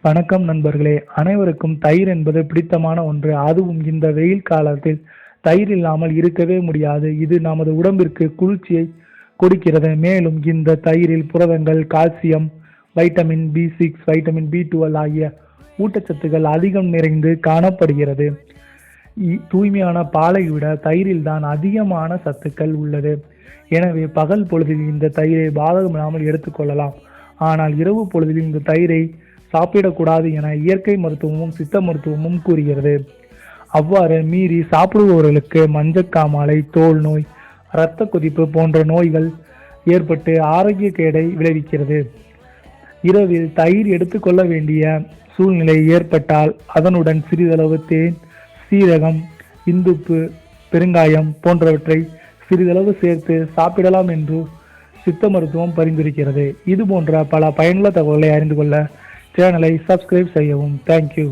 வணக்கம் நண்பர்களே. அனைவருக்கும் தயிர் என்பது பிடித்தமான ஒன்று. அதுவும் இந்த வெயில் காலத்தில் தயிர் இல்லாமல் இருக்கவே முடியாது. இது நமது உடம்பிற்கு குளிர்ச்சியை கொடுக்கிறது. மேலும் இந்த தயிரில் புரதங்கள், calcium, vitamin B6, vitamin B12 ஆகிய ஊட்டச்சத்துக்கள் அதிகம் நிறைந்து காணப்படுகிறது. தூய்மையான பாலை விட தயிரில் தான் அதிகமான சத்துக்கள் உள்ளது. எனவே பகல் பொழுதில் இந்த தயிரை பாதகமில்லாமல் எடுத்துக்கொள்ளலாம். ஆனால் இரவு பொழுதில் இந்த தயிரை சாப்பிடக்கூடாது என இயற்கை மருத்துவமும் சித்த மருத்துவமும் கூறுகிறது. அவ்வாறு மீறி சாப்பிடுபவர்களுக்கு மஞ்சக்காமாலை, தோல் நோய், இரத்த கொதிப்பு போன்ற நோய்கள் ஏற்பட்டு ஆரோக்கிய கேடை விளைவிக்கிறது. இரவில் தயிர் எடுத்துக்கொள்ள வேண்டிய சூழ்நிலை ஏற்பட்டால் அதனுடன் சிறிதளவு தேன், சீரகம், இந்துப்பு, பெருங்காயம் போன்றவற்றை சிறிதளவு சேர்த்து சாப்பிடலாம் என்று சித்த மருத்துவம் பரிந்துரைக்கிறது. இது போன்ற பல பயனுள்ள தகவல்களை அறிந்து கொள்ள சேனலை சப்ஸ்கிரைப் செய்யவும். தேங்க்யூ.